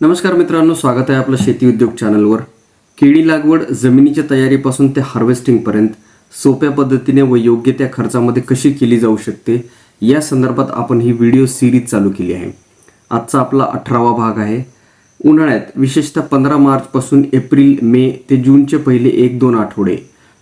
नमस्कार मित्रांनो, स्वागत आहे आपलं शेती उद्योग चॅनलवर. केळी लागवड जमिनीच्या तयारीपासून ते हार्वेस्टिंगपर्यंत सोप्या पद्धतीने व योग्य त्या खर्चामध्ये कशी केली जाऊ शकते या संदर्भात आपण ही व्हिडिओ सिरीज चालू केली आहे. आजचा आपला 18वा भाग आहे. उन्हाळ्यात विशेषतः 15 मार्चपासून एप्रिल मे ते जूनचे पहिले 1-2 आठवडे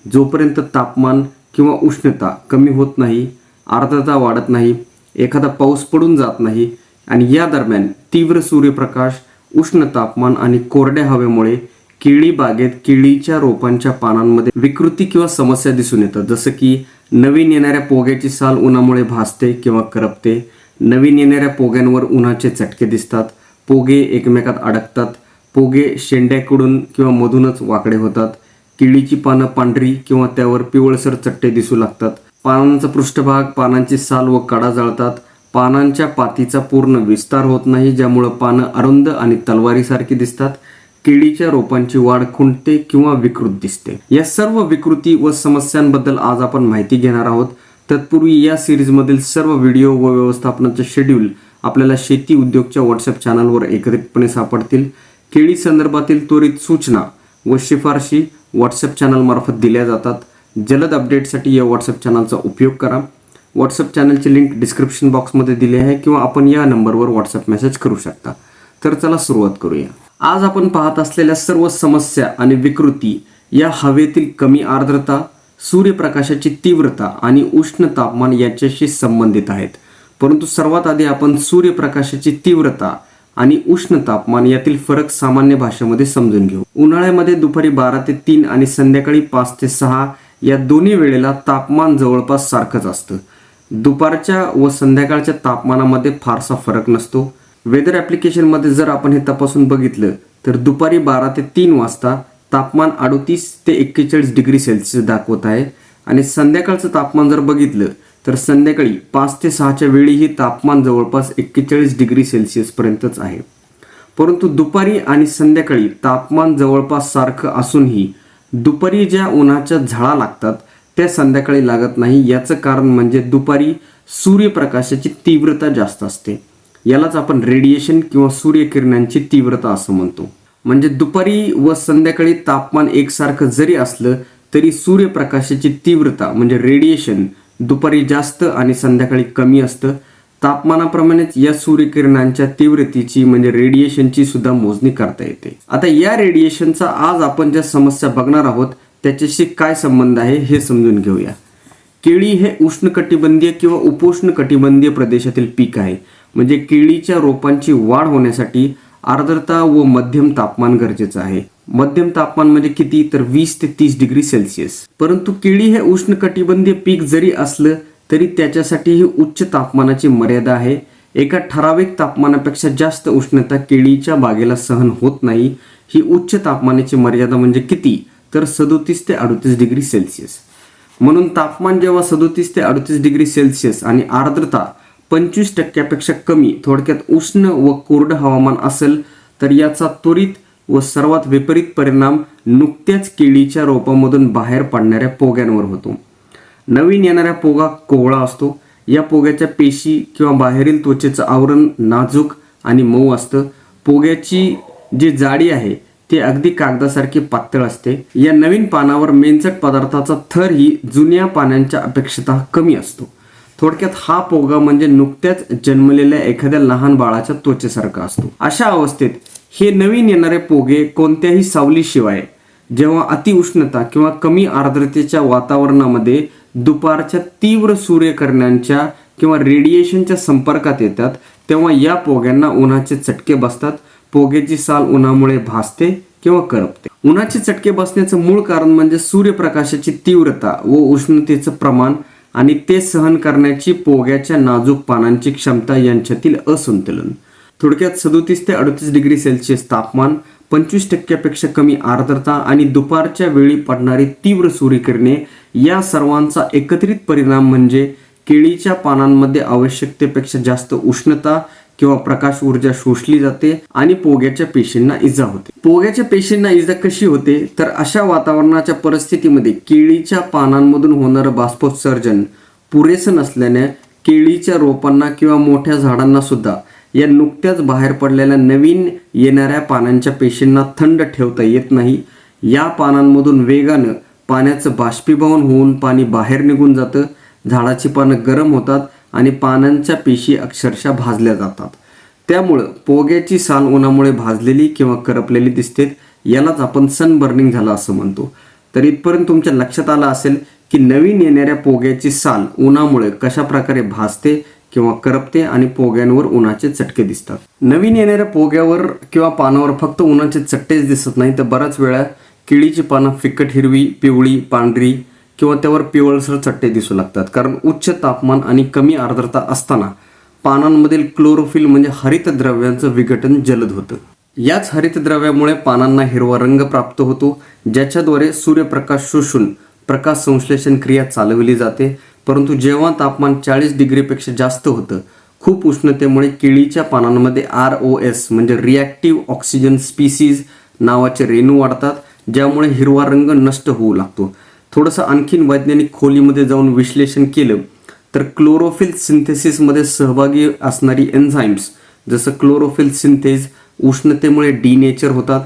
जोपर्यंत तापमान किंवा उष्णता कमी होत नाही, आर्द्रता वाढत नाही, एखादा पाऊस पडून जात नाही आणि या दरम्यान तीव्र सूर्यप्रकाश, उष्ण तापमान आणि कोरड्या हवेमुळे केळी बागेत केळीच्या रोपांच्या पानांमध्ये विकृती किंवा समस्या दिसून येतात. जसं की नवीन येणाऱ्या पोग्याची साल उन्हामुळे भासते किंवा करपते, नवीन येणाऱ्या पोग्यांवर उन्हाचे चटके दिसतात, पोगे एकमेकात अडकतात, पोगे शेंड्याकडून किंवा मधूनच वाकडे होतात, केळीची पानं पांढरी किंवा त्यावर पिवळसर चट्टे दिसू लागतात, पानांचा पृष्ठभाग, पानांची साल व कडा जळतात, पानांच्या पातीचा पूर्ण विस्तार होत नाही ज्यामुळे पानं अरुंद आणि तलवारीसारखी दिसतात, केळीच्या रोपांची वाढ खुंटते किंवा विकृत दिसते. या सर्व विकृती व समस्यांबद्दल आज आपण माहिती घेणार आहोत. तत्पूर्वी या सिरीजमधील सर्व व्हिडिओ व व्यवस्थापनाचे शेड्यूल आपल्याला शेती उद्योगच्या व्हॉट्सअप चॅनलवर एकत्रितपणे सापडतील. केळी संदर्भातील त्वरित सूचना व शिफारशी व्हॉट्सअप चॅनलमार्फत दिल्या जातात. जलद अपडेटसाठी या व्हॉट्सअप चॅनलचा उपयोग करा. व्हॉट्सअप चॅनलची लिंक डिस्क्रिप्शन बॉक्समध्ये दिली आहे किंवा आपण या नंबरवर व्हॉट्सअप मेसेज करू शकता. तर चला सुरुवात करूया. आज आपण पाहत असलेल्या सर्व समस्या आणि विकृती या हवेतील कमी आर्द्रता, सूर्यप्रकाशाची तीव्रता आणि उष्ण तापमान याच्याशी संबंधित आहेत. परंतु सर्वात आधी आपण सूर्यप्रकाशाची तीव्रता आणि उष्ण तापमान यातील फरक सामान्य भाषेमध्ये समजून घेऊ. उन्हाळ्यामध्ये दुपारी 12 ते 3 आणि संध्याकाळी 5 ते 6 या दोन्ही वेळेला तापमान जवळपास सारखंच असतं. दुपारच्या व संध्याकाळच्या तापमानामध्ये फारसा फरक नसतो. वेदर ॲप्लिकेशनमध्ये जर आपण हे तपासून बघितलं तर दुपारी 12 ते 3 वाजता तापमान 38 ते 41 डिग्री सेल्सिअस दाखवत आहे आणि संध्याकाळचं तापमान जर बघितलं तर संध्याकाळी 5 ते 6च्या वेळीही तापमान जवळपास 41 डिग्री सेल्सिअसपर्यंतच आहे. परंतु दुपारी आणि संध्याकाळी तापमान जवळपास सारखं असूनही दुपारी ज्या उन्हाच्या झळा लागतात त्या संध्याकाळी लागत नाही. याचं कारण म्हणजे दुपारी सूर्यप्रकाशाची तीव्रता जास्त असते. यालाच आपण रेडिएशन किंवा सूर्यकिरणांची तीव्रता असं म्हणतो. म्हणजे दुपारी व संध्याकाळी तापमान एकसारखं जरी असलं तरी सूर्यप्रकाशाची तीव्रता म्हणजे रेडिएशन दुपारी जास्त आणि संध्याकाळी कमी असतं. तापमानाप्रमाणेच या सूर्यकिरणांच्या तीव्रतेची म्हणजे रेडिएशनची सुद्धा मोजणी करता येते. आता या रेडिएशनचा आज आपण ज्या समस्या बघणार आहोत त्याच्याशी काय संबंध आहे हे समजून घेऊया. केळी हे उष्णकटिबंधीय किंवा उपोष्णकटिबंधीय प्रदेशातील पीक आहे. म्हणजे केळीच्या रोपांची वाढ होण्यासाठी आर्द्रता व मध्यम तापमान गरजेचं आहे. मध्यम तापमान म्हणजे किती तर 20 ते 30 डिग्री सेल्सिअस. परंतु केळी हे उष्णकटिबंधीय पीक जरी असलं तरी त्याच्यासाठी ही उच्च तापमानाची मर्यादा आहे. एका ठराविक तापमानापेक्षा जास्त उष्णता केळीच्या बागेला सहन होत नाही. ही उच्च तापमानाची मर्यादा म्हणजे किती तर 37 ते 38 डिग्री सेल्सिअस. म्हणून तापमान जेव्हा 37 ते 38 डिग्री सेल्सिअस आणि आर्द्रता 25% कमी, थोडक्यात उष्ण व कोरडं हवामान असेल तर याचा त्वरित व सर्वात विपरीत परिणाम नुकत्याच केळीच्या रोपामधून बाहेर पडणाऱ्या पोग्यांवर होतो. नवीन येणाऱ्या पोगा कोवळा असतो. या पोग्याच्या पेशी किंवा बाहेरील त्वचेचं आवरण नाजूक आणि मऊ असतं. पोग्याची जी जाडी आहे ती अगदी कागदासारखी पातळ असते. या नवीन पानावर मेंचट पदार्थाचा थर ही जुन्या पानांच्या अपेक्षेतः कमी असतो. थोडक्यात हा पोगा म्हणजे नुकत्याच जन्मलेल्या एखाद्या लहान बाळाच्या त्वचेसारखा असतो. अशा अवस्थेत हे नवीन येणारे पोगे कोणत्याही सावलीशिवाय जेव्हा अतिउष्णता किंवा कमी आर्द्रतेच्या वातावरणामध्ये दुपारच्या तीव्र सूर्यकिरणांच्या किंवा रेडिएशनच्या संपर्कात येतात तेव्हा या पोग्यांना उन्हाचे चटके बसतात. पोग्याची साल उन्हामुळे भासते किंवा करपते. उन्हाचे चटके बसण्याचं मूळ कारण म्हणजे सूर्यप्रकाशाची तीव्रता व उष्णतेचं प्रमाण आणि ते सहन करण्याची पोग्याच्या नाजूक पानांची क्षमता यांच्यातील असंतुलन. थोडक्यात 37 ते 38 डिग्री सेल्सिअस तापमान, 25% कमी आर्द्रता आणि दुपारच्या वेळी पडणारी तीव्र सूर्यकिरणे या सर्वांचा एकत्रित परिणाम म्हणजे केळीच्या पानांमध्ये आवश्यकतेपेक्षा जास्त उष्णता किंवा प्रकाश ऊर्जा शोषली जाते आणि पोग्याच्या पेशींना इजा होते. पोग्याच्या पेशींना इजा कशी होते तर अशा वातावरणाच्या परिस्थितीमध्ये केळीच्या पानांमधून होणारं बाष्पोत्सर्जन पुरेसं नसल्याने केळीच्या रोपांना किंवा मोठ्या झाडांना सुद्धा या नुकत्याच बाहेर पडलेल्या नवीन येणाऱ्या पानांच्या पेशींना थंड ठेवता येत नाही. या पानांमधून वेगानं पाण्याचं बाष्पीभवन होऊन पाणी बाहेर निघून जातं. झाडाची पानं गरम होतात आणि पानांच्या पेशी अक्षरशः भाजल्या जातात. त्यामुळं पोग्याची साल उन्हामुळे भाजलेली किंवा करपलेली दिसते. यालाच आपण सनबर्निंग झालं असं म्हणतो. तर इथपर्यंत तुमच्या लक्षात आलं असेल की नवीन येणाऱ्या पोग्याची साल उन्हामुळे कशा प्रकारे भाजते किंवा करपते आणि पोग्यांवर उन्हाचे चटके दिसतात. नवीन येणाऱ्या पोग्यावर किंवा पानावर फक्त उन्हाचे चट्टेच दिसत नाही, तर बऱ्याच वेळा केळीची पानं फिकट हिरवी, पिवळी, पांढरी किंवा त्यावर पिवळसर चट्टे दिसू लागतात. कारण उच्च तापमान आणि कमी आर्द्रता असताना पानांमधील क्लोरोफिल म्हणजे हरितद्रव्यांचं विघटन जलद होतं. याच हरितद्रव्यामुळे पानांना हिरवा रंग प्राप्त होतो, ज्याच्याद्वारे सूर्यप्रकाश शोषून प्रकाश संश्लेषण क्रिया चालवली जाते. परंतु जेव्हा तापमान 40 डिग्रीपेक्षा जास्त होतं, खूप उष्णतेमुळे केळीच्या पानांमध्ये ROS म्हणजे रिॲक्टिव्ह ऑक्सिजन स्पीसीज नावाचे रेणू वाढतात, ज्यामुळे हिरवा रंग नष्ट होऊ लागतो. थोडंसं आणखीन वैज्ञानिक खोलीमध्ये जाऊन विश्लेषण केलं तर क्लोरोफिल सिंथेसिसमध्ये सहभागी असणारी एन्झाईम्स जसं क्लोरोफिल सिंथेज उष्णतेमुळे डिनेचर होतात.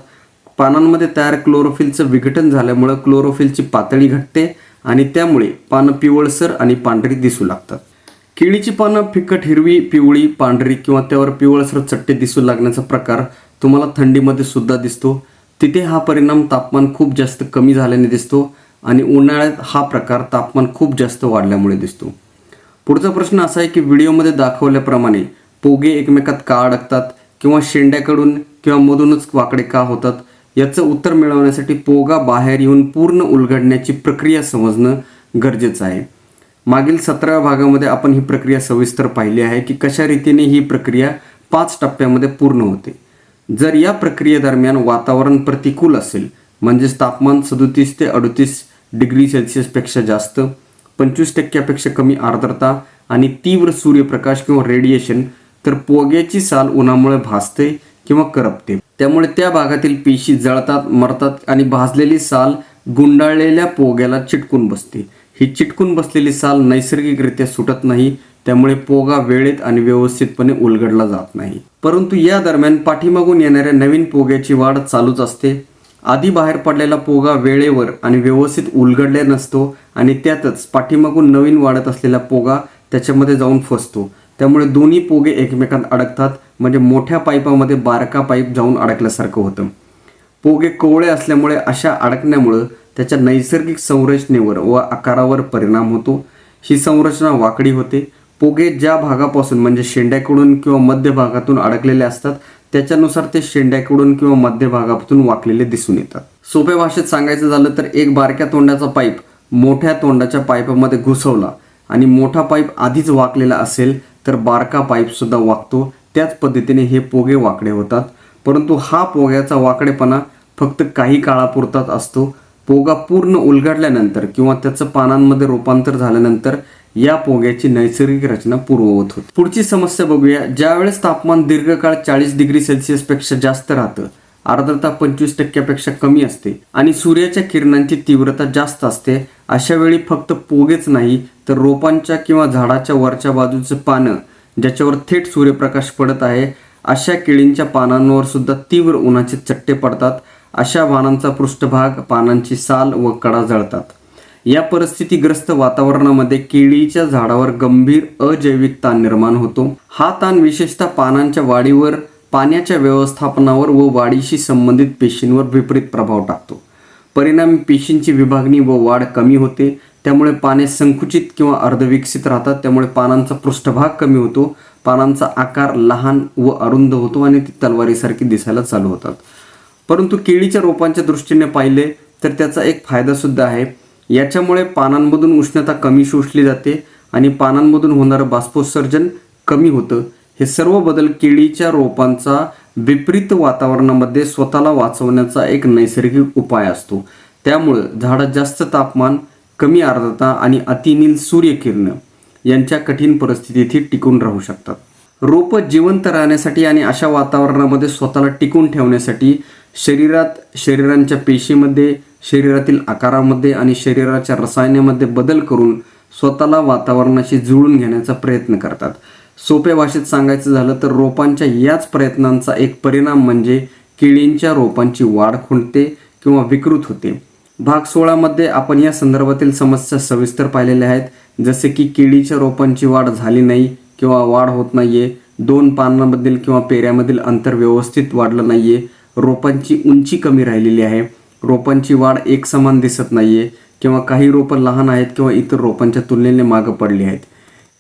पानांमध्ये तयार क्लोरोफिलचं विघटन झाल्यामुळे क्लोरोफिलची पातळी घटते आणि त्यामुळे पानं पिवळसर आणि पांढरी दिसू लागतात. केळीची पानं फिकट हिरवी, पिवळी, पांढरी किंवा त्यावर पिवळसर चट्टे दिसू लागण्याचा प्रकार तुम्हाला थंडीमध्ये सुद्धा दिसतो. तिथे हा परिणाम तापमान खूप जास्त कमी झाल्याने दिसतो आणि उन्हाळ्यात हा प्रकार तापमान खूप जास्त वाढल्यामुळे दिसतो. पुढचा प्रश्न असा आहे की व्हिडिओमध्ये दाखवल्याप्रमाणे पोगे एकमेकात का अडकतात किंवा शेंड्याकडून किंवा मधूनच वाकडे का होतात? याचं उत्तर मिळवण्यासाठी पोगा बाहेर येऊन पूर्ण उलगडण्याची प्रक्रिया समजणं गरजेचं आहे. मागील 17व्या भागामध्ये आपण ही प्रक्रिया सविस्तर पाहिली आहे की कशा रीतीने ही प्रक्रिया 5 टप्प्यामध्ये पूर्ण होते. जर या प्रक्रियेदरम्यान वातावरण प्रतिकूल असेल, म्हणजेच तापमान 37 ते 38 डिग्री सेल्सिअसपेक्षा जास्त, 25% कमी आर्द्रता आणि तीव्र सूर्यप्रकाश किंवा रेडिएशन, तर पोग्याची साल उन्हामुळे भाजते किंवा करपते. त्यामुळे त्या भागातील पेशी जळतात, मरतात आणि भाजलेली साल गुंडाळलेल्या पोग्याला चिटकून बसते. ही चिटकून बसलेली साल नैसर्गिकरित्या सुटत नाही, त्यामुळे पोगा वेळेत आणि व्यवस्थितपणे उलगडला जात नाही. परंतु या दरम्यान पाठीमागून येणाऱ्या नवीन पोग्याची वाढ चालूच असते. आधी बाहेर पडलेला पोगा वेळेवर आणि व्यवस्थित उलगडले नसतो आणि त्यातच पाठीमागून नवीन वाढत असलेला पोगा त्याच्यामध्ये जाऊन फसतो. त्यामुळे दोन्ही पोगे एकमेकात अडकतात, म्हणजे मोठ्या पाईपामध्ये बारका पाईप जाऊन अडकल्यासारखं होतं. पोगे कोवळे असल्यामुळे अशा अडकण्यामुळं त्याच्या नैसर्गिक संरचनेवर व आकारावर परिणाम होतो. ही संरचना वाकडी होते. पोगे ज्या भागापासून म्हणजे शेंड्याकडून किंवा मध्य भागातून अडकलेले असतात, त्याच्यानुसार ते शेंड्याकडून किंवा मध्य भागातून वाकलेले दिसून येतात. सोप्या भाषेत सांगायचं झालं तर एक बारक्या तोंडाचा पाईप मोठ्या तोंडाच्या पाईपामध्ये घुसवला आणि मोठा पाईप आधीच वाकलेला असेल तर बारका पाईप सुद्धा वाकतो. त्याच पद्धतीने हे पोगे वाकडे होतात. परंतु हा पोग्याचा वाकडेपणा फक्त काही काळापुरताच असतो. पोगा पूर्ण उलगडल्यानंतर किंवा त्याचं पानांमध्ये रूपांतर झाल्यानंतर या पोग्याची नैसर्गिक रचना पूर्ववत होते. पुढची समस्या बघूया. ज्यावेळेस तापमान दीर्घकाळ 40 डिग्री सेल्सिअसपेक्षा जास्त राहतं, आर्द्रता 25% कमी असते आणि सूर्याच्या किरणांची तीव्रता जास्त असते, अशा वेळी फक्त पोगेच नाही तर रोपांच्या किंवा झाडाच्या वरच्या बाजूचं पानं ज्याच्यावर थेट सूर्यप्रकाश पडत आहे, अशा केळींच्या पानांवर सुद्धा तीव्र उन्हाचे चट्टे पडतात. अशा पानांचा पृष्ठभाग, पानांची साल व कडा जळतात. या परिस्थितीग्रस्त वातावरणामध्ये केळीच्या झाडावर गंभीर अजैविक ताण निर्माण होतो. हा ताण विशेषतः पानांच्या वाढीवर, पाण्याच्या व्यवस्थापनावर व वाढीशी संबंधित पेशींवर विपरीत प्रभाव टाकतो. परिणामी पेशींची विभागणी व वाढ कमी होते. त्यामुळे पाने संकुचित किंवा अर्धविकसित राहतात. त्यामुळे पानांचा पृष्ठभाग कमी होतो, पानांचा आकार लहान व अरुंद होतो आणि ती तलवारीसारखी दिसायला चालू होतात. परंतु केळीच्या रोपांच्या दृष्टीने पाहिले तर त्याचा एक फायदा सुद्धा आहे. याच्यामुळे पानांमधून उष्णता कमी शोषली जाते आणि पानांमधून होणारं बाष्पोत्सर्जन कमी होतं. हे सर्व बदल केळीच्या रोपांचा विपरीत वातावरणामध्ये स्वतःला वाचवण्याचा एक नैसर्गिक उपाय असतो. त्यामुळं झाडं जास्त तापमान, कमी आर्द्रता आणि अतिनील सूर्यकिरण यांच्या कठीण परिस्थितीतही टिकून राहू शकतात. रोपं जिवंत राहण्यासाठी आणि अशा वातावरणामध्ये स्वतःला टिकून ठेवण्यासाठी शरीरांच्या पेशीमध्ये, शरीरातील आकारामध्ये आणि शरीराच्या रसायनामध्ये बदल करून स्वतःला वातावरणाशी जुळून घेण्याचा प्रयत्न करतात. सोप्या भाषेत सांगायचं झालं तर रोपांच्या याच प्रयत्नांचा एक परिणाम म्हणजे केळींच्या रोपांची वाढ खुंटते किंवा विकृत होते. भाग 16 मध्ये आपण या संदर्भातील समस्या सविस्तर पाहिलेल्या आहेत, जसे की केळीच्या रोपांची वाढ झाली नाही किंवा वाढ होत नाहीये, 2 पानांमधील किंवा पेऱ्यामधील अंतर व्यवस्थित वाढलं नाहीये, रोपांची उंची कमी राहिलेली आहे, रोपांची वाढ एकसमान दिसत नाहीये किंवा काही रोपं लहान आहेत किंवा इतर रोपांच्या तुलनेने मागं पडली आहेत.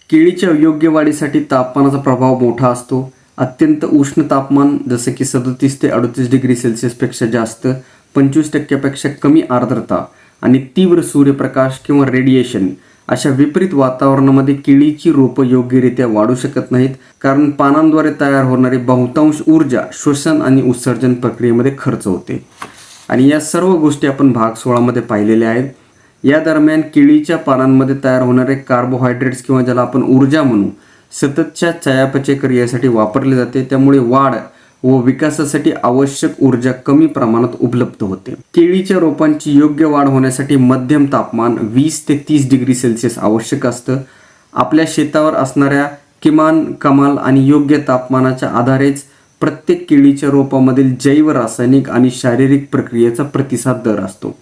केळीच्या योग्य वाढीसाठी तापमानाचा प्रभाव मोठा असतो. अत्यंत उष्ण तापमान जसे की 37 ते 38 डिग्री सेल्सिअसपेक्षा जास्त, 25% कमी आर्द्रता आणि तीव्र सूर्यप्रकाश किंवा रेडिएशन अशा विपरीत वातावरणामध्ये केळीची रोपं योग्यरित्या वाढू शकत नाहीत, कारण पानांद्वारे तयार होणारी बहुतांश ऊर्जा श्वसन आणि उत्सर्जन प्रक्रियेमध्ये खर्च होते. आणि या सर्व गोष्टी आपण भाग 16 मध्ये पाहिलेल्या आहेत. या दरम्यान केळीच्या पानांमध्ये तयार होणारे कार्बोहायड्रेट्स किंवा ज्याला आपण ऊर्जा म्हणू, सततच्या चयापचय क्रियेसाठी वापरले जाते, त्यामुळे वाढ व विकासासाठी आवश्यक ऊर्जा कमी प्रमाणात उपलब्ध होते. केळीच्या रोपांची योग्य वाढ होण्यासाठी मध्यम तापमान 20 ते 30 डिग्री सेल्सिअस आवश्यक असतं. आपल्या शेतावर असणाऱ्या किमान, कमाल आणि योग्य तापमानाच्या आधारेच प्रत्येक केळीच्या रोपामधील जैव, रासायनिक आणि शारीरिक प्रक्रियेचा प्रतिसाद दर असतो.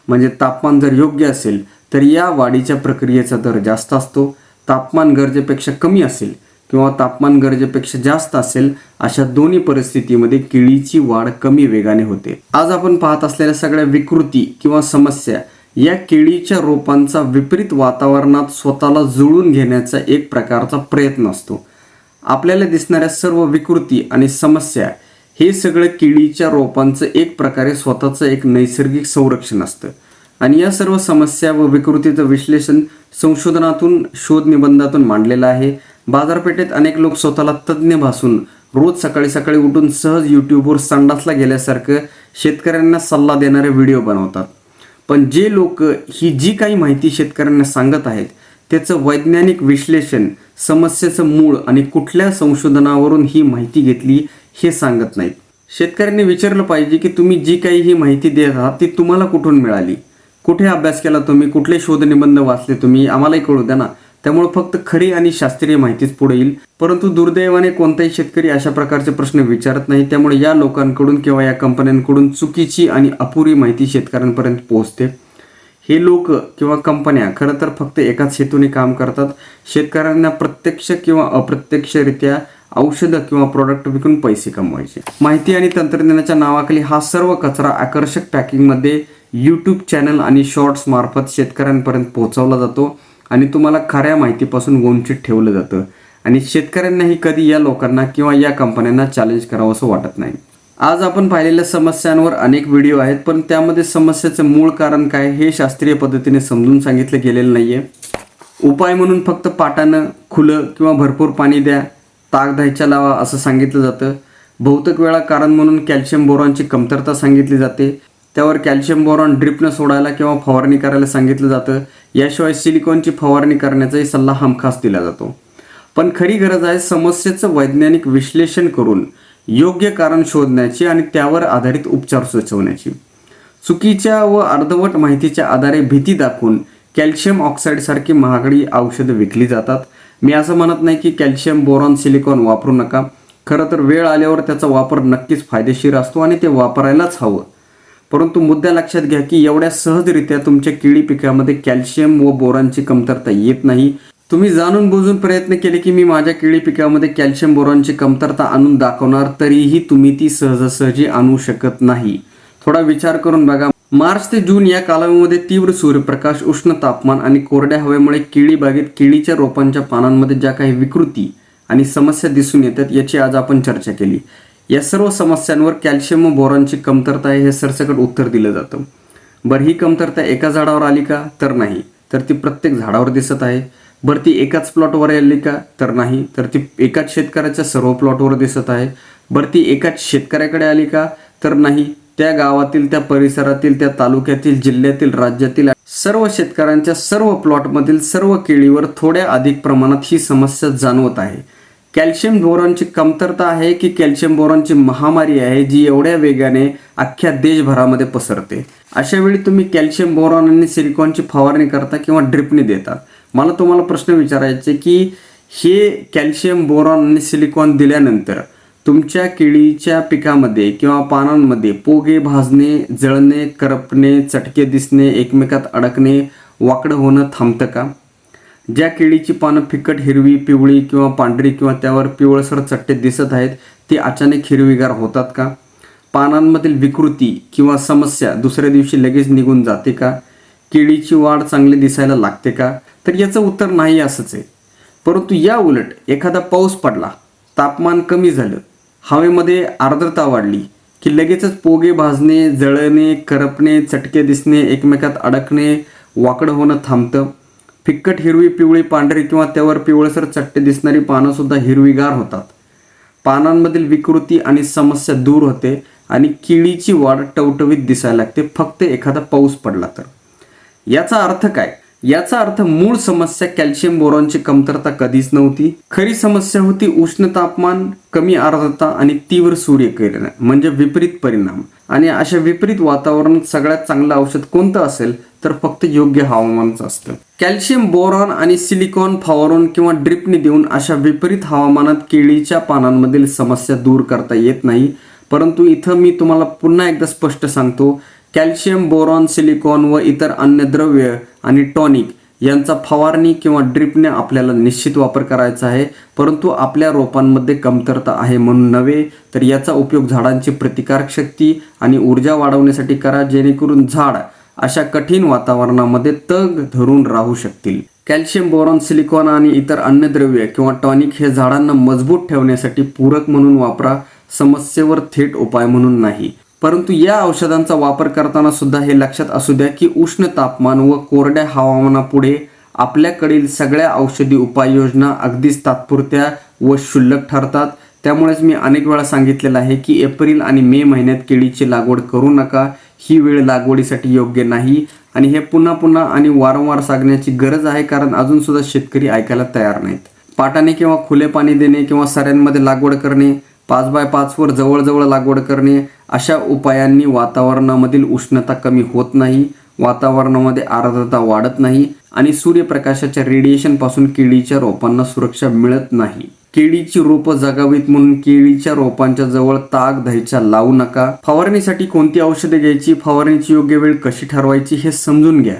म्हणजे तापमान जर योग्य असेल तर या वाढीच्या प्रक्रियेचा दर जास्त असतो. तापमान गरजेपेक्षा कमी असेल किंवा तापमान गरजेपेक्षा जास्त असेल, अशा दोन्ही परिस्थितीमध्ये केळीची वाढ कमी वेगाने होते. आज आपण पाहत असलेल्या सगळ्या विकृती किंवा समस्या या केळीच्या रोपांचा विपरीत वातावरणात स्वतःला जुळवून घेण्याचा एक प्रकारचा प्रयत्न असतो. आपल्याला दिसणाऱ्या सर्व विकृती आणि समस्या हे सगळं केळीच्या रोपांचं एक प्रकारे स्वतःचं एक नैसर्गिक संरक्षण असतं. आणि या सर्व समस्या व विकृतीचं विश्लेषण संशोधनातून, शोध निबंधातून मांडलेलं आहे. बाजारपेठेत अनेक लोक स्वतःला तज्ज्ञ भासून रोज सकाळी सकाळी उठून सहज यूट्यूबवर संडासला गेल्यासारखं शेतकऱ्यांना सल्ला देणारे व्हिडिओ बनवतात. पण जे लोक ही जी काही माहिती शेतकऱ्यांना सांगत आहेत त्याचं वैज्ञानिक विश्लेषण, समस्येचं मूळ आणि कुठल्या संशोधनावरून ही माहिती घेतली हे सांगत नाहीत. शेतकऱ्यांनी विचारलं पाहिजे की तुम्ही जी काही ही माहिती देत आहात ती तुम्हाला कुठून मिळाली, कुठे अभ्यास केला तुम्ही, कुठले शोधनिबंध वाचले तुम्ही, आम्हालाही कळू द्या ना. त्यामुळे फक्त खरी आणि शास्त्रीय माहितीच पुढे येईल. परंतु दुर्दैवाने कोणताही शेतकरी अशा प्रकारचे प्रश्न विचारत नाही. त्यामुळे या लोकांकडून किंवा या कंपन्यांकडून चुकीची आणि अपुरी माहिती शेतकऱ्यांपर्यंत पोहोचते. हे लोक किंवा कंपन्या खरं तर फक्त एकाच हेतूने काम करतात, शेतकऱ्यांना प्रत्यक्ष किंवा अप्रत्यक्षरित्या औषधं किंवा प्रोडक्ट विकून पैसे कमवायचे. माहिती आणि तंत्रज्ञानाच्या नावाखाली हा सर्व कचरा आकर्षक पॅकिंगमध्ये यूट्यूब चॅनल आणि शॉर्ट्स मार्फत शेतकऱ्यांपर्यंत पोहोचवला जातो आणि तुम्हाला खऱ्या माहितीपासून वंचित ठेवलं जातं. आणि शेतकऱ्यांनाही कधी या लोकांना किंवा या कंपन्यांना चॅलेंज करावं असं वाटत नाही. आज आपण पाहिलेल्या समस्यांवर अनेक व्हिडिओ आहेत, पण त्यामध्ये समस्येचं मूळ कारण काय हे शास्त्रीय पद्धतीने समजून सांगितलं गेलेलं नाहीये. उपाय म्हणून फक्त पाटानं, खुलं किंवा भरपूर पाणी द्या, ताक द्यायच्या लावा असं सांगितलं जातं. बहुतेक वेळा कारण म्हणून कॅल्शियम बोरॉनची कमतरता सांगितली जाते. त्यावर कॅल्शियम बोरॉन ड्रिपनं सोडायला किंवा फवारणी करायला सांगितलं जातं. याशिवाय सिलिकॉनची फवारणी करण्याचाही सल्ला हमखास दिला जातो. पण खरी गरज आहे समस्येचं वैज्ञानिक विश्लेषण करून योग्य कारण शोधण्याची आणि त्यावर आधारित उपचार सुचवण्याची. चुकीच्या व अर्धवट माहितीच्या आधारे भीती दाखवून कॅल्शियम ऑक्साईड सारखी महागडी औषधं विकली जातात. मी असं म्हणत नाही की कॅल्शियम बोरॉन सिलिकॉन वापरू नका. खरं तर वेळ आल्यावर त्याचा वापर नक्कीच फायदेशीर असतो आणि ते वापरायलाच हवं. परंतु मुद्दा लक्षात घ्या की एवढ्या सहजरित्या तुमच्या केळी पिकामध्ये कॅल्शियम व बोरॉनची कमतरता येत नाही. तुम्ही जाणून बुजून प्रयत्न केले की मी माझ्या केळी पिकामध्ये कॅल्शियम बोरॉनची कमतरता आणून दाखवणार, तरीही तुम्ही ती सहजासहजी आणू शकत नाही. थोडा विचार करून बघा. मार्च ते जून या कालावधीमध्ये तीव्र सूर्यप्रकाश, उष्ण तापमान आणि कोरड्या हवेमुळे केळी बागेत केळीच्या रोपांच्या पानांमध्ये ज्या काही विकृती आणि समस्या दिसून येतात याची आज आपण चर्चा केली. या सर्व समस्यांवर कॅल्शियम व बोरॉनची कमतरता आहे हे सरसकट उत्तर दिलं जातं. बरं, ही कमतरता एका झाडावर आली का? तर नाही. तर ती प्रत्येक झाडावर दिसत आहे. बरं, ती एकाच प्लॉटवर आली का? तर नाही. तर ती एकाच शेतकऱ्याच्या सर्व प्लॉटवर दिसत आहे. बरं, ती एकाच शेतकऱ्याकडे आली का? तर नाही. त्या गावातील, त्या परिसरातील, त्या तालुक्यातील, जिल्ह्यातील, राज्यातील सर्व शेतकऱ्यांच्या सर्व प्लॉटमधील सर्व केळीवर थोड्या अधिक प्रमाणात ही समस्या जाणवत आहे. कॅल्शियम बोरॉनची कमतरता आहे की कॅल्शियम बोरॉनची महामारी आहे जी एवढ्या वेगाने अख्ख्या देशभरामध्ये पसरते? अशा वेळी तुम्ही कॅल्शियम बोरॉन आणि सिलिकॉनची फवारणी करता किंवा ड्रिपने देता. मला तुम्हाला प्रश्न विचारायचे की हे कॅल्शियम, बोरॉन आणि सिलिकॉन दिल्यानंतर तुमच्या केळीच्या पिकामध्ये किंवा पानांमध्ये पोगे भाजणे, जळणे, करपणे, चटके दिसणे, एकमेकात अडकणे, वाकडं होणं थांबतं का? ज्या केळीची पानं फिकट हिरवी, पिवळी किंवा पांढरी किंवा त्यावर पिवळसर चट्टे दिसत आहेत ती अचानक हिरवीगार होतात का? पानांमधील विकृती किंवा समस्या दुसऱ्या दिवशी लगेच निघून जाते का? केळीची वाढ चांगली दिसायला लागते का? तर याचं उत्तर नाही असंच आहे. परंतु या उलट एखादा पाऊस पडला, तापमान कमी झालं, हवेमध्ये आर्द्रता वाढली की लगेचच पोगे भाजणे, जळणे, करपणे, चटके दिसणे, एकमेकात अडकणे, वाकडं होणं थांबतं. फिक्कट हिरवी, पिवळी, पांढरी किंवा त्यावर पिवळसर चट्टे दिसणारी पानं सुद्धा हिरवीगार होतात. पानांमधील विकृती आणि समस्या दूर होते आणि केळीची वाढ टवटवीत दिसायला लागते फक्त एखादा पाऊस पडला तर. याचा अर्थ काय? याचा अर्थ मूळ समस्या कॅल्शियम बोरॉनची कमतरता कधीच नव्हती. खरी समस्या होती उष्ण तापमान, कमी आर्द्रता आणि तीव्र सूर्यकिरण म्हणजे विपरीत परिणाम. आणि अशा विपरीत वातावरणात सगळ्यात चांगलं औषध कोणतं असेल तर फक्त योग्य हवामानाचं असतं. कॅल्शियम, बोरॉन आणि सिलिकॉन फवारून किंवा ड्रिपने देऊन अशा विपरीत हवामानात केळीच्या पानांमधील समस्या दूर करता येत नाही. परंतु इथं मी तुम्हाला पुन्हा एकदा स्पष्ट सांगतो, कॅल्शियम, बोरॉन, सिलिकॉन व इतर अन्य द्रव्य आणि टॉनिक यांचा फवारणी किंवा ड्रिपने आपल्याला निश्चित वापर करायचा आहे. परंतु आपल्या रोपांमध्ये कमतरता आहे म्हणून नव्हे, तर याचा उपयोग झाडांची प्रतिकारक शक्ती आणि ऊर्जा वाढवण्यासाठी करा, जेणेकरून झाड अशा कठीण वातावरणामध्ये तग धरून राहू शकतील. कॅल्शियम, बोरॉन, सिलिकॉन आणि इतर अन्य द्रव्य किंवा टॉनिक हे झाडांना मजबूत ठेवण्यासाठी पूरक म्हणून वापरा, समस्येवर थेट उपाय म्हणून नाही. परंतु या औषधांचा वापर करताना सुद्धा हे लक्षात असू द्या की उष्ण तापमान व कोरड्या हवामानापुढे आपल्याकडील सगळ्या औषधी उपाययोजना अगदीच तात्पुरत्या व क्षुल्लक ठरतात. त्यामुळेच मी अनेक वेळा सांगितलेलं आहे की एप्रिल आणि मे महिन्यात केळीची लागवड करू नका. ही वेळ लागवडीसाठी योग्य नाही आणि हे पुन्हा पुन्हा आणि वारंवार सांगण्याची गरज आहे, कारण अजून सुद्धा शेतकरी ऐकायला तयार नाहीत. पाटाने किंवा खुले पाणी देणे किंवा सऱ्यांमध्ये लागवड करणे, 5x5 वर जवळजवळ लागवड करणे, अशा उपायांनी वातावरणामधील उष्णता कमी होत नाही, वातावरणामध्ये आर्द्रता वाढत नाही आणि सूर्यप्रकाशाच्या रेडिएशन पासून केळीच्या रोपांना सुरक्षा मिळत नाही. केळीची रोपं जगावीत म्हणून केळीच्या रोपांच्या जवळ ताग धैर्च्या लावू नका. फवारणीसाठी कोणती औषधे घ्यायची, फवारणीची योग्य वेळ कशी ठरवायची हे समजून घ्या.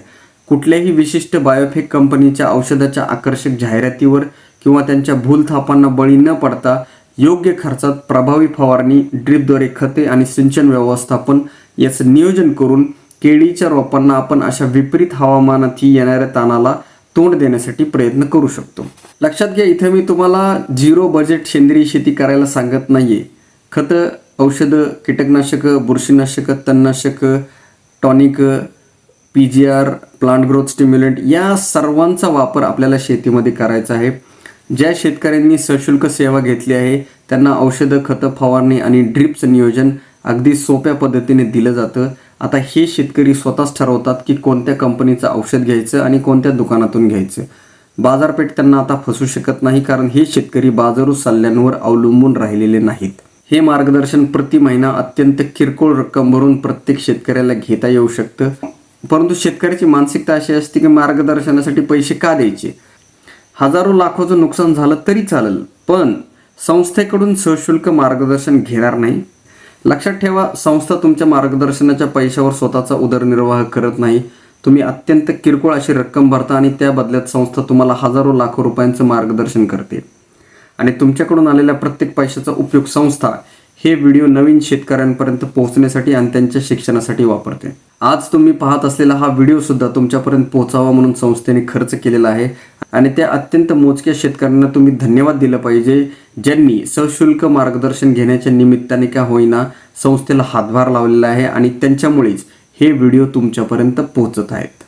कुठल्याही विशिष्ट बायोफेक कंपनीच्या औषधाच्या आकर्षक जाहिरातीवर किंवा त्यांच्या भूलथापांना बळी न पडता योग्य खर्चात प्रभावी फवारणी, ड्रिपद्वारे खते आणि सिंचन व्यवस्थापन याचं नियोजन करून केळीच्या रोपांना आपण अशा विपरीत हवामानातही येणाऱ्या ताणाला तोंड देण्यासाठी प्रयत्न करू शकतो. लक्षात घ्या, इथे मी तुम्हाला 0 बजेट सेंद्रिय शेती करायला सांगत नाहीये. खतं, औषधं, कीटकनाशकं, बुरशीनाशकं, तणनाशकं, tonic, PGR, plant growth stimulant या सर्वांचा वापर आपल्याला शेतीमध्ये करायचा आहे. ज्या शेतकऱ्यांनी सशुल्क सेवा घेतली आहे त्यांना औषधं, खतं, फवारणी आणि ड्रिपचं नियोजन अगदी सोप्या पद्धतीने दिलं जातं. आता हे शेतकरी स्वतःच ठरवतात की कोणत्या कंपनीचं औषध घ्यायचं आणि कोणत्या दुकानातून घ्यायचं. बाजारपेठ त्यांना आता फसू शकत नाही, कारण हे शेतकरी बाजारू सल्ल्यांवर अवलंबून राहिलेले नाहीत. हे मार्गदर्शन प्रति महिना अत्यंत किरकोळ रक्कम भरून प्रत्येक शेतकऱ्याला घेता येऊ शकतं. परंतु शेतकऱ्याची मानसिकता अशी असते की मार्गदर्शनासाठी पैसे का द्यायचे? हजारो लाखोचं नुकसान झालं तरी चालेल, पण संस्थेकडून सशुल्क मार्गदर्शन घेणार नाही. लक्षात ठेवा, संस्था तुमच्या मार्गदर्शनाच्या पैशावर स्वतःचा उदरनिर्वाह करत नाही. तुम्ही अत्यंत किरकोळ अशी रक्कम भरता आणि त्या बदल्यात संस्था तुम्हाला हजारो लाखो रुपयांचं मार्गदर्शन करते आणि तुमच्याकडून आलेल्या प्रत्येक पैशाचा उपयोग संस्था हे व्हिडिओ नवीन शेतकऱ्यांपर्यंत पोहोचण्यासाठी आणि त्यांच्या शिक्षणासाठी वापरते. आज तुम्ही पाहत असलेला हा व्हिडिओ सुद्धा तुमच्यापर्यंत पोहोचावा म्हणून संस्थेने खर्च केलेला आहे आणि त्या अत्यंत मोजक्या शेतकऱ्यांना तुम्ही धन्यवाद दिलं पाहिजे ज्यांनी सशुल्क मार्गदर्शन घेण्याच्या निमित्ताने का होईना संस्थेला हातभार लावलेला आहे आणि त्यांच्यामुळेच हे व्हिडिओ तुमच्यापर्यंत पोहोचत आहेत.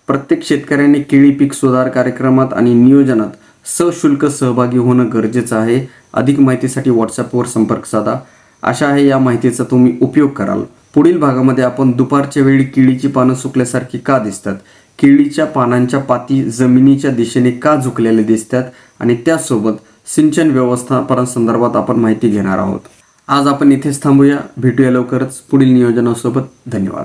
प्रत्येक शेतकऱ्याने केळी पीक सुधार कार्यक्रमात आणि नियोजनात सशुल्क सहभागी होणं गरजेचं आहे. अधिक माहितीसाठी व्हॉट्सअपवर संपर्क साधा. आशा आहे या माहितीचा तुम्ही उपयोग कराल. पुढील भागामध्ये आपण दुपारच्या वेळी केळीची पानं सुकल्यासारखी का दिसतात, केळीच्या पानांच्या पाती जमिनीच्या दिशेने का झुकलेले दिसतात आणि त्यासोबत सिंचन व्यवस्थापनासंदर्भात आपण माहिती घेणार आहोत. आज आपण इथेच थांबूया. भेटूया लवकरच पुढील नियोजनासोबत. धन्यवाद.